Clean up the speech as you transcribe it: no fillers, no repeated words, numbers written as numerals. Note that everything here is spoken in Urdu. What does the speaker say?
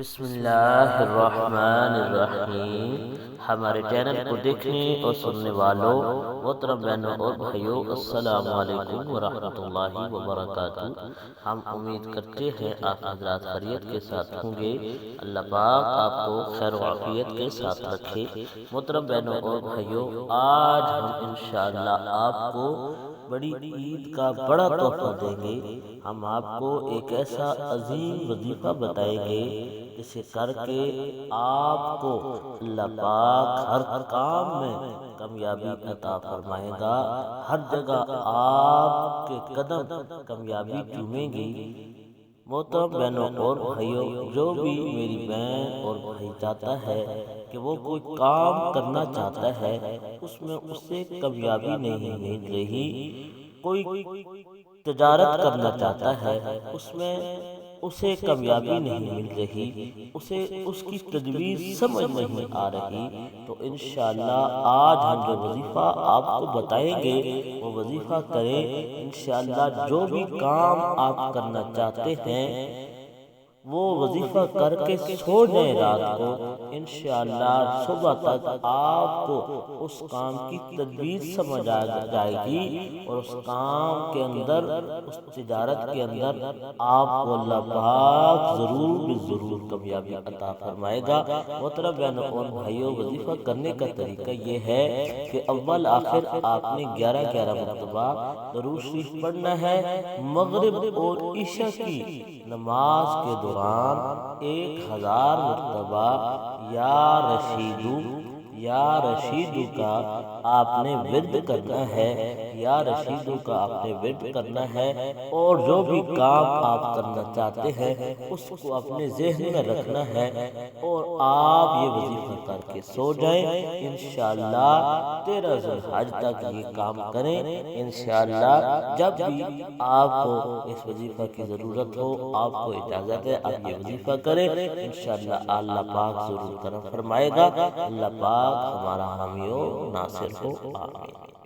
بسم اللہ الرحمن الرحیم۔ ہمارے چینل کو دیکھنے اور سننے والوں محترم بہنوں اور بھائیوں، السلام علیکم ورحمۃ اللہ وبرکاتہ۔ ہم امید کرتے ہیں آپ حضرات خیریت کے ساتھ ہوں گے۔ اللہ پاک آپ کو خیر و عافیت کے ساتھ رکھے۔ محترم بہنوں اور بھائیوں، آج ہم انشاءاللہ آپ کو بڑی عید کا بڑا تحفہ دیں گے۔ ہم آپ کو ایک ایسا عظیم وظیفہ بتائیں گے جسے کر کے آپ کو اللہ پاک ہر کام میں کامیابی عطا فرمائے گا۔ ہر جگہ آپ کے قدم کامیابی چومیں گی۔ محترم بہنوں اور بھائیوں، جو بھی میری بہن اور بھائی چاہتا ہے کہ وہ کوئی کام کرنا چاہتا ہے، اس میں اسے کامیابی نہیں مل رہی، کوئی تجارت کرنا چاہتا ہے، اس میں اسے کامیابی نہیں مل رہی، اسے اس کی تدبیر سمجھ نہیں آ رہی، تو انشاءاللہ آج ہم جو وظیفہ آپ کو بتائیں گے وہ وظیفہ کریں۔ انشاءاللہ جو بھی کام آپ کرنا چاہتے ہیں وہ وظیفہ کر کے سو جائیں رات کو، انشاءاللہ صبح تک آپ کو اس کام کی تدبیر سمجھ آ جائے گی، اور اس کام کے اندر، اس تجارت کے اندر آپ کو اللہ پاک ضرور کامیابی عطا فرمائے گا۔ محترم بہنوں اور بھائیوں، وظیفہ کرنے کا طریقہ یہ ہے کہ اول آخر آپ نے 11 مرتبہ درود شریف پڑھنا ہے۔ مغرب اور عشاء کی نماز کے دوران 1000 مرتبہ یا رشیدو کا آپ نے ورد کرنا ہے، یا رشیدو کا آپ نے ورد کرنا ہے، اور جو بھی کام آپ کرنا چاہتے ہیں اس کو اپنے ذہن میں رکھنا ہے، اور آپ یہ وظیفہ کر کے سو جائیں۔ انشاءاللہ 13 ذی الحج تک یہ کام کریں۔ انشاءاللہ جب بھی آپ کو اس وظیفہ کی ضرورت ہو، آپ کو اجازت ہے، آپ یہ وظیفہ کریں، انشاءاللہ اللہ پاک ضرور کرم فرمائے گا۔ اللہ پاک ہمارا حامی و ناصر ہو، آمین۔